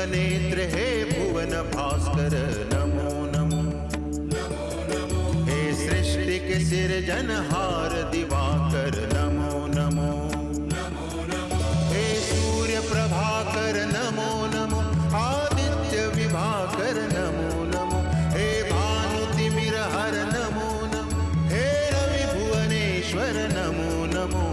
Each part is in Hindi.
विश्वनेत्र हे भुवन भास्कर नमो नमो। हे सृष्टि के सिरजनहार दिवाकर नमो नमो। हे सूर्य प्रभाकर नमो नमो। आदित्य विभाकर नमो नमो। हे भानुतिमिरहर नमो नमो। हे रवि भुवनेश्वर नमो नमो।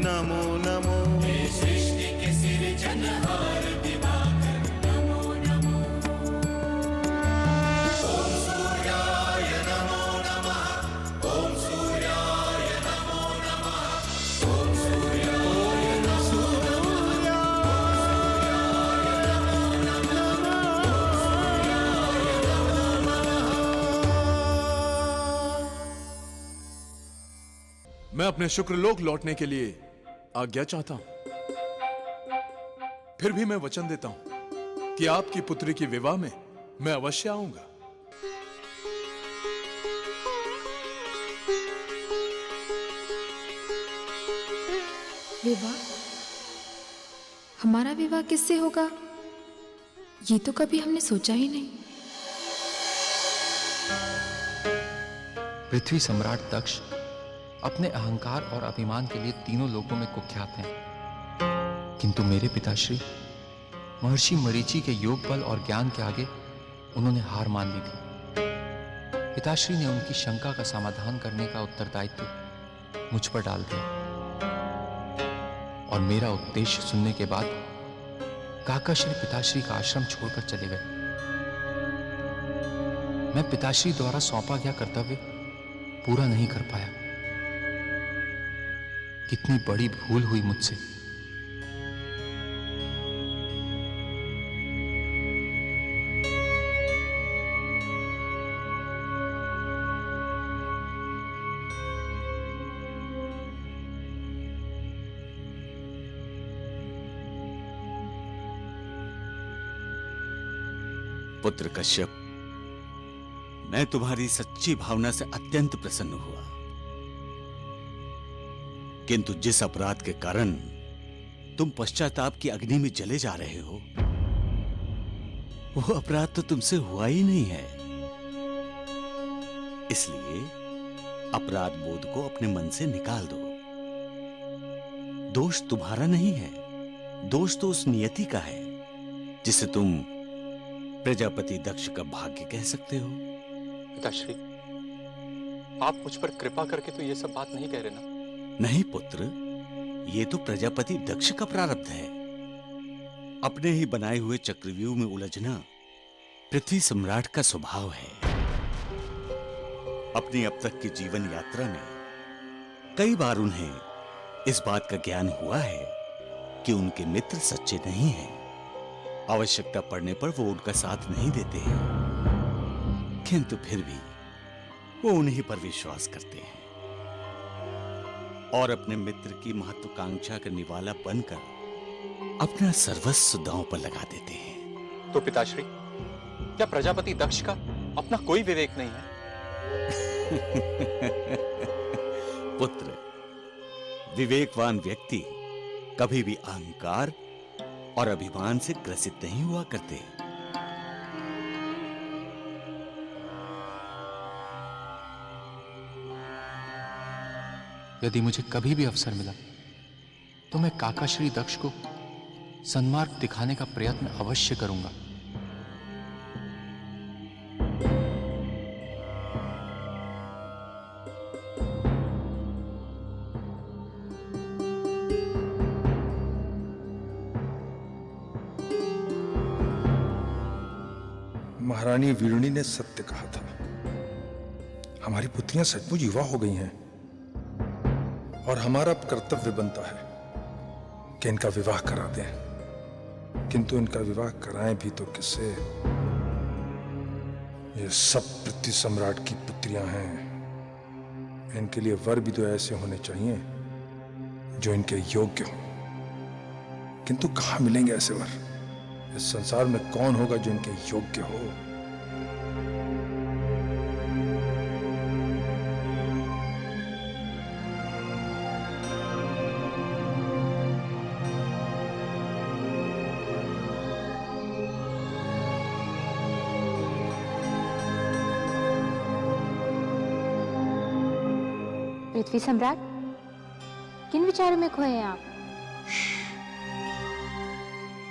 नमो नमो। हे सृष्टि के सिरजनहार दिवाकर नमो नमो। ओम सूर्याय नमो नमः। ओम सूर्याय नमो नमः। ओम सूर्याय नमो नमः। मैं अपने शुक्रलोक लौटने के लिए आज्ञा चाहता हूं। फिर भी मैं वचन देता हूं कि आपकी पुत्री के विवाह में मैं अवश्य आऊंगा। विवाह? हमारा विवाह किससे होगा? ये तो कभी हमने सोचा ही नहीं। पृथ्वी सम्राट दक्ष अपने अहंकार और अभिमान के लिए तीनों लोकों में कुख्यात हैं, किंतु मेरे पिताश्री महर्षि मरीचि के योग बल और ज्ञान के आगे उन्होंने हार मान ली थी। पिताश्री ने उनकी शंका का समाधान करने का उत्तरदायित्व मुझ पर डाल दिया और मेरा उद्देश्य सुनने के बाद काकाश्री पिताश्री का आश्रम छोड़कर चले गए। मैं पिताश्री द्वारा सौंपा गया कर्तव्य पूरा नहीं कर पाया। कितनी बड़ी भूल हुई मुझसे। पुत्र कश्यप, मैं तुम्हारी सच्ची भावना से अत्यंत प्रसन्न हुआ, किंतु जिस अपराध के कारण तुम पश्चाताप की अग्नि में जले जा रहे हो, वो अपराध तो तुमसे हुआ ही नहीं है। इसलिए अपराध बोध को अपने मन से निकाल दो। दोष तुम्हारा नहीं है, दोष तो उस नियति का है जिसे तुम प्रजापति दक्ष का भाग्य कह सकते हो। पिताश्री, आप मुझ पर कृपा करके तो ये सब बात नहीं कह रहे ना? नहीं पुत्र, ये तो प्रजापति दक्ष का प्रारब्ध है। अपने ही बनाए हुए चक्रव्यूह में उलझना पृथ्वी सम्राट का स्वभाव है। अपनी अब तक की जीवन यात्रा में कई बार उन्हें इस बात का ज्ञान हुआ है कि उनके मित्र सच्चे नहीं हैं। आवश्यकता पड़ने पर वो उनका साथ नहीं देते हैं, किंतु फिर भी वो उन्हीं पर विश्वास करते हैं और अपने मित्र की महत्वाकांक्षा का निवाला बनकर अपना सर्वस्व दांव पर लगा देते हैं। तो पिताश्री, क्या प्रजापति दक्ष का अपना कोई विवेक नहीं है? पुत्र, विवेकवान व्यक्ति कभी भी अहंकार और अभिमान से ग्रसित नहीं हुआ करते। यदि मुझे कभी भी अवसर मिला तो मैं काकाश्री दक्ष को सन्मार्ग दिखाने का प्रयत्न अवश्य करूंगा। महारानी वीरुणी ने सत्य कहा था। हमारी पुत्रियां सचमुच युवा हो गई हैं और हमारा कर्तव्य बनता है कि इनका विवाह करा दें, किंतु इनका विवाह कराएं भी तो किससे? ये सब पृथ्वी सम्राट की पुत्रियां हैं। इनके लिए वर भी तो ऐसे होने चाहिए जो इनके योग्य हो, किंतु कहां मिलेंगे ऐसे वर? इस संसार में कौन होगा जो इनके योग्य हो? पृथ्वी सम्राट, किन विचारों में खोए हैं आप?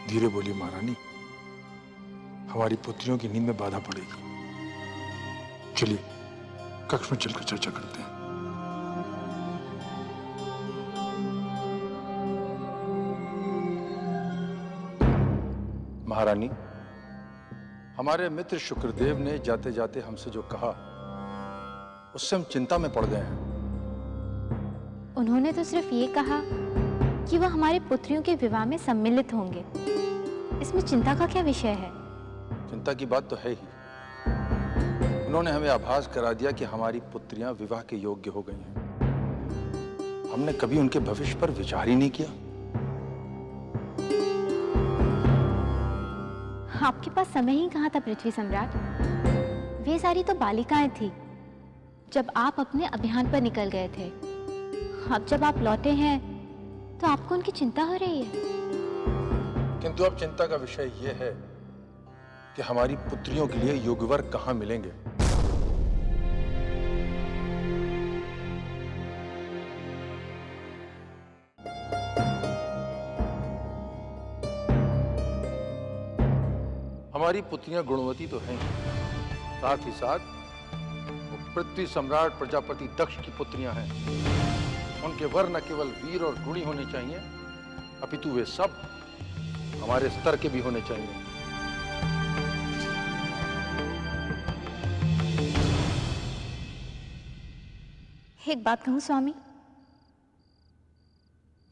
धीरे बोलिए महारानी, हमारी पुत्रियों की नींद में बाधा पड़ेगी। चलिए कक्ष में चलकर चर्चा करते हैं। महारानी, हमारे मित्र शुक्रदेव ने जाते जाते हमसे जो कहा उससे हम चिंता में पड़ गए हैं। उन्होंने तो सिर्फ ये कहा कि वह हमारी पुत्रियों के विवाह में सम्मिलित होंगे। इसमें चिंता का क्या विषय है? चिंता की बात तो है ही। उन्होंने हमें आभास करा दिया कि हमारी पुत्रियां विवाह के योग्य हो गई हैं। हमने कभी उनके भविष्य पर विचार ही नहीं किया। आपके पास समय ही कहाँ था पृथ्वी सम्राट? वे सारी तो बालिकाएं थी जब आप अपने अभियान पर निकल गए थे। अब जब आप लौटे हैं तो आपको उनकी चिंता हो रही है। किंतु अब चिंता का विषय यह है कि हमारी पुत्रियों के लिए योग्य वर कहाँ मिलेंगे। हमारी पुत्रियां गुणवती तो हैं, साथ ही साथ वो पृथ्वी सम्राट प्रजापति दक्ष की पुत्रियां हैं। उनके वर न केवल वीर और गुणी होने चाहिए, अपितु वे सब हमारे स्तर के भी होने चाहिए। एक बात कहूं स्वामी,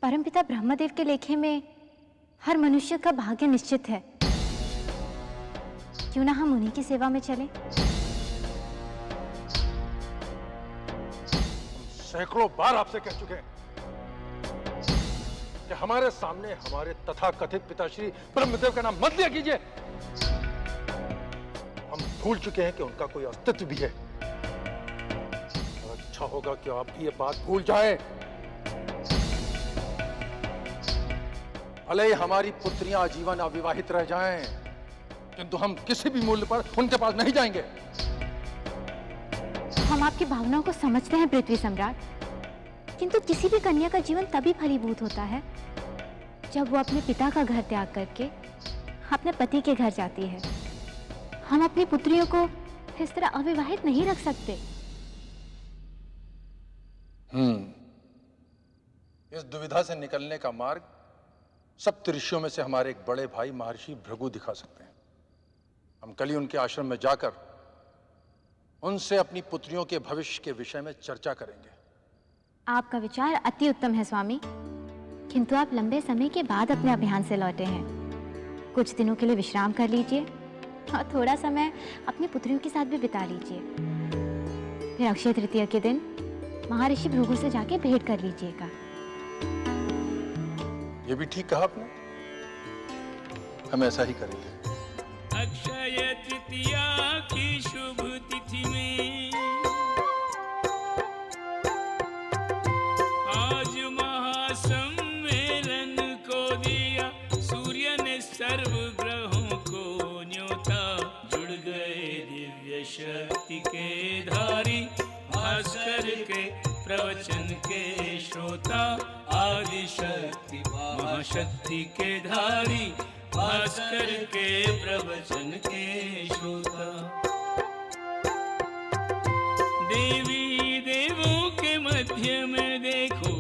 परमपिता ब्रह्मदेव के लेखे में हर मनुष्य का भाग्य निश्चित है। क्यों ना हम उन्हीं की सेवा में चलें? सैकड़ों बार आपसे कह चुके हैं कि हमारे सामने हमारे तथाकथित पिताश्री ब्रह्मदेव का नाम मत लिया कीजिए। हम भूल चुके हैं कि उनका कोई अस्तित्व भी है। और अच्छा होगा कि आप ये बात भूल जाएं। भले ही हमारी पुत्रियां आजीवन अविवाहित रह जाएं, किंतु हम किसी भी मूल्य पर उनके पास नहीं जाएंगे। हम आपकी भावनाओं को समझते हैं पृथ्वी सम्राट, किंतु किसी भी कन्या का जीवन तभी फलीभूत होता है जब वो अपने पिता का घर त्याग करके अपने पति के घर जाती है। हम अपनी पुत्रियों को इस तरह अविवाहित नहीं रख सकते। इस दुविधा से निकलने का मार्ग सप्त ऋषियों में से हमारे एक बड़े भाई महर्षि भृगु दिखा सकते हैं। हम कल ही उनके आश्रम में जाकर उनसे अपनी पुत्रियों के भविष्य के विषय में चर्चा करेंगे। आपका विचार अति उत्तम है स्वामी, किंतु आप लंबे समय के बाद अपने अभियान से लौटे हैं। कुछ दिनों के लिए विश्राम कर लीजिए और थोड़ा समय अपनी पुत्रियों के साथ भी बिता लीजिए। फिर अक्षय तृतीया के दिन महर्षि भृगु से जाके भेंट कर लीजिएगा। ये भी ठीक कहा आपने, हम ऐसा ही करेंगे। अक्षय तृतीया की शुभ तिथि में आज महासम्मेलन को दिया सूर्य ने, सर्व ग्रहों को न्योता। जुड़ गए दिव्य शक्ति के धारी, भास्कर के प्रवचन के श्रोता। आदि शक्ति महाशक्ति के धारी, भास्कर के प्रवचन के श्रोता। देवी देवों के मध्य में देखो,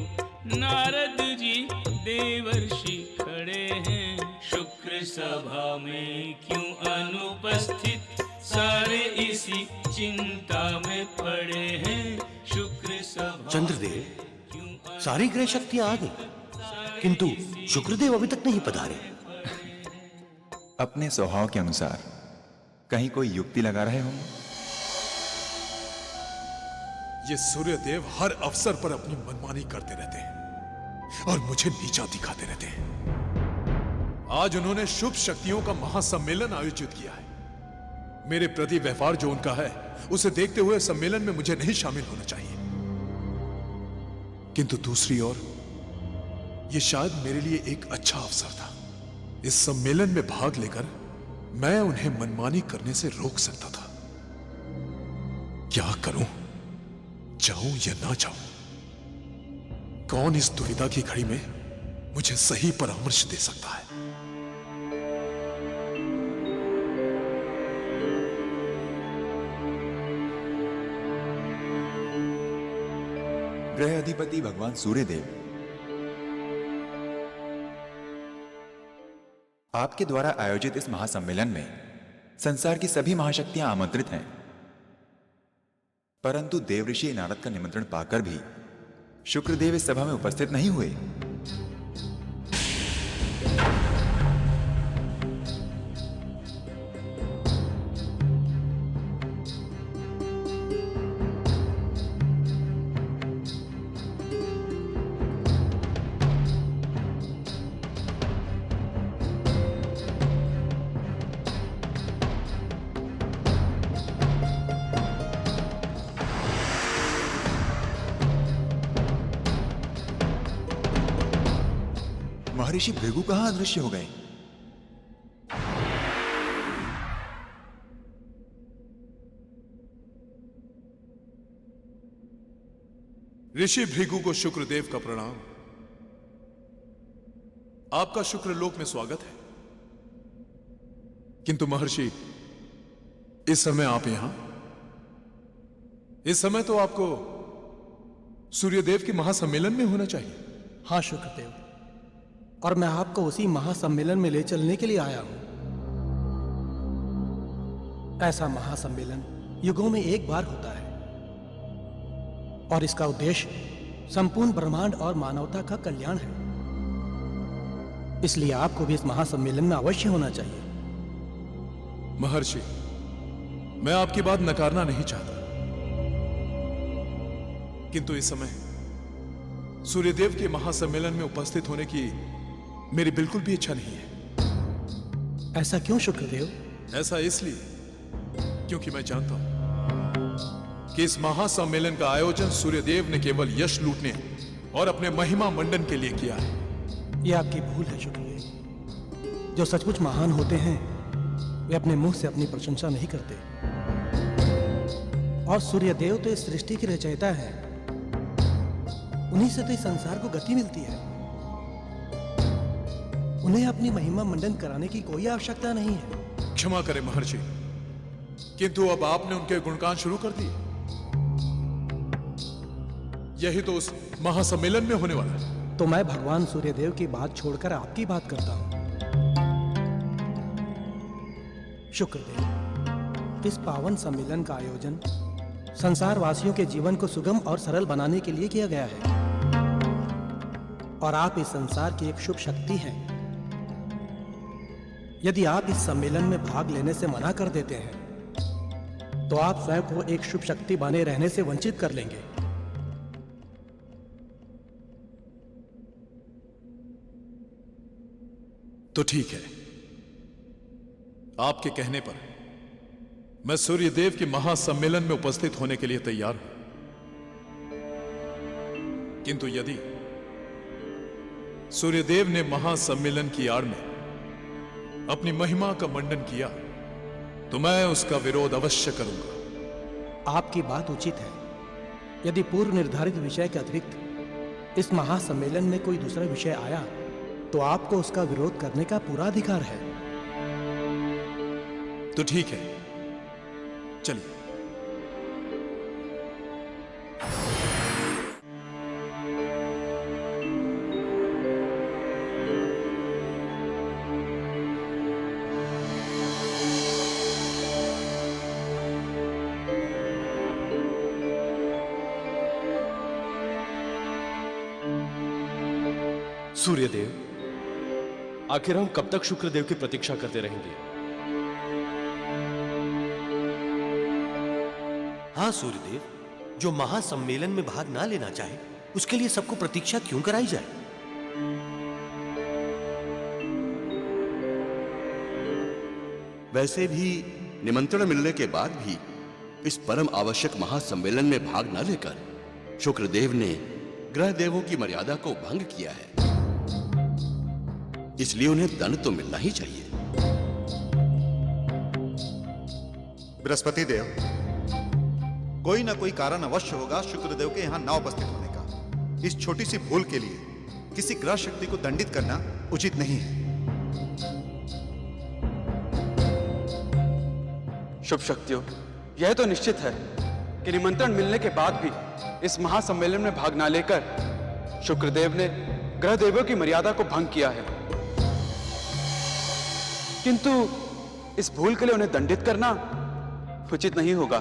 नारद जी देवर्षि खड़े हैं। शुक्र सभा में क्यों अनुपस्थित, सारे इसी चिंता में पड़े हैं। शुक्र सभा चंद्रदेव, सारी ग्रह शक्तियां आ गई, किंतु शुक्रदेव अभी तक नहीं पधारे। अपने स्वभाव के अनुसार कहीं कोई युक्ति लगा रहे होंगे। ये सूर्यदेव हर अवसर पर अपनी मनमानी करते रहते हैं और मुझे नीचा दिखाते रहते हैं। आज उन्होंने शुभ शक्तियों का महासम्मेलन आयोजित किया है। मेरे प्रति व्यवहार जो उनका है, उसे देखते हुए सम्मेलन में मुझे नहीं शामिल होना चाहिए। किंतु दूसरी ओर यह शायद मेरे लिए एक अच्छा अवसर था। इस सम्मेलन में भाग लेकर मैं उन्हें मनमानी करने से रोक सकता था। क्या करूं, जाऊं या ना जाऊं? कौन इस दुविधा की घड़ी में मुझे सही परामर्श दे सकता है? ग्रह अधिपति भगवान सूर्यदेव, आपके द्वारा आयोजित इस महासम्मेलन में संसार की सभी महाशक्तियां आमंत्रित हैं, परंतु देवऋषि नारद का निमंत्रण पाकर भी शुक्रदेव इस सभा में उपस्थित नहीं हुए। महर्षि भृगु कहां अदृश्य हो गए? ऋषि भृगु को शुक्रदेव का प्रणाम। आपका शुक्रलोक में स्वागत है। किंतु महर्षि, इस समय आप यहां? इस समय तो आपको सूर्यदेव के महासम्मेलन में होना चाहिए। हाँ शुक्रदेव, और मैं आपको उसी महासम्मेलन में ले चलने के लिए आया हूं। ऐसा महासम्मेलन युगों में एक बार होता है और इसका उद्देश्य संपूर्ण ब्रह्मांड और मानवता का कल्याण है। इसलिए आपको भी इस महासम्मेलन में अवश्य होना चाहिए। महर्षि, मैं आपकी बात नकारना नहीं चाहता, किंतु इस समय सूर्यदेव के महासम्मेलन में उपस्थित होने की मेरी बिल्कुल भी इच्छा नहीं है। ऐसा क्यों शुक्रदेव? ऐसा इसलिए क्योंकि मैं जानता हूं कि इस महासम्मेलन का आयोजन सूर्यदेव ने केवल यश लूटने और अपने महिमा मंडन के लिए किया है। यह आपकी भूल है शुक्रदेव। जो सचमुच महान होते हैं वे अपने मुंह से अपनी प्रशंसा नहीं करते। और सूर्यदेव तो इस सृष्टि के रचयिता हैं। उन्हीं से तो इस संसार को गति मिलती है। उन्हें अपनी महिमा मंडन कराने की कोई आवश्यकता नहीं है। क्षमा करें महर्षि, किंतु अब आपने उनके गुणगान शुरू कर दिए। यही तो उस महासम्मेलन में होने वाला है। तो मैं भगवान सूर्यदेव की बात छोड़कर आपकी बात करता हूं। शुक्रदेव, इस पावन सम्मेलन का आयोजन संसार वासियों के जीवन को सुगम और सरल बनाने के लिए किया गया है। और आप इस संसार की एक शुभ शक्ति हैं। यदि आप इस सम्मेलन में भाग लेने से मना कर देते हैं तो आप स्वयं को एक शुभ शक्ति बने रहने से वंचित कर लेंगे। तो ठीक है, आपके कहने पर मैं सूर्यदेव के महासम्मेलन में उपस्थित होने के लिए तैयार हूं। किंतु यदि सूर्यदेव ने महासम्मेलन की आड़ में अपनी महिमा का मंडन किया तो मैं उसका विरोध अवश्य करूंगा। आपकी बात उचित है। यदि पूर्व निर्धारित विषय के अतिरिक्त इस महासम्मेलन में कोई दूसरा विषय आया तो आपको उसका विरोध करने का पूरा अधिकार है। तो ठीक है, चलिए। सूर्यदेव, आखिर हम कब तक शुक्रदेव की प्रतीक्षा करते रहेंगे? हाँ सूर्यदेव, जो महासम्मेलन में भाग ना लेना चाहे उसके लिए सबको प्रतीक्षा क्यों कराई जाए? वैसे भी निमंत्रण मिलने के बाद भी इस परम आवश्यक महासम्मेलन में भाग न लेकर शुक्रदेव ने ग्रह देवों की मर्यादा को भंग किया है, इसलिए उन्हें दंड तो मिलना ही चाहिए। बृहस्पति देव, कोई ना कोई कारण अवश्य होगा शुक्रदेव के यहां ना उपस्थित होने का। इस छोटी सी भूल के लिए किसी ग्रह शक्ति को दंडित करना उचित नहीं है। शुभ शक्तियों, यह तो निश्चित है कि निमंत्रण मिलने के बाद भी इस महासम्मेलन में भाग न लेकर शुक्रदेव ने ग्रह देवों की मर्यादा को भंग किया है, किंतु इस भूल के लिए उन्हें दंडित करना उचित नहीं होगा।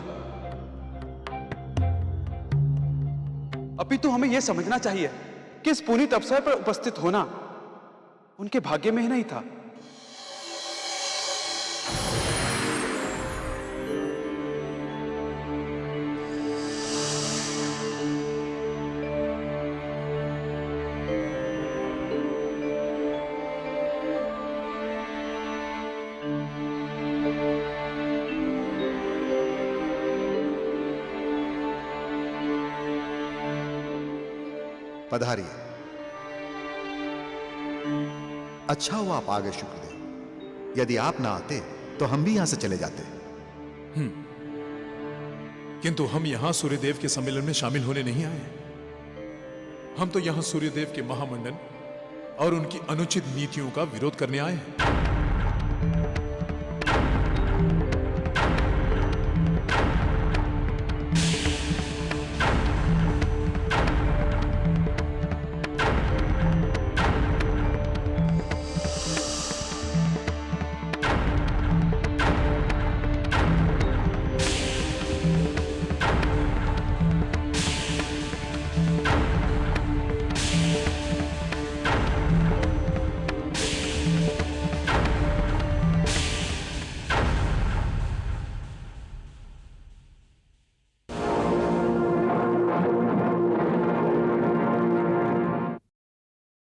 अपितु हमें यह समझना चाहिए कि इस पुनीत अवसर पर उपस्थित होना उनके भाग्य में ही नहीं था। पधारिए। अच्छा हुआ आप आ गए शुक्रदेव। यदि आप ना आते तो हम भी यहां से चले जाते। किंतु हम यहां सूर्यदेव के सम्मेलन में शामिल होने नहीं आए। हम तो यहां सूर्यदेव के महामंडन और उनकी अनुचित नीतियों का विरोध करने आए हैं।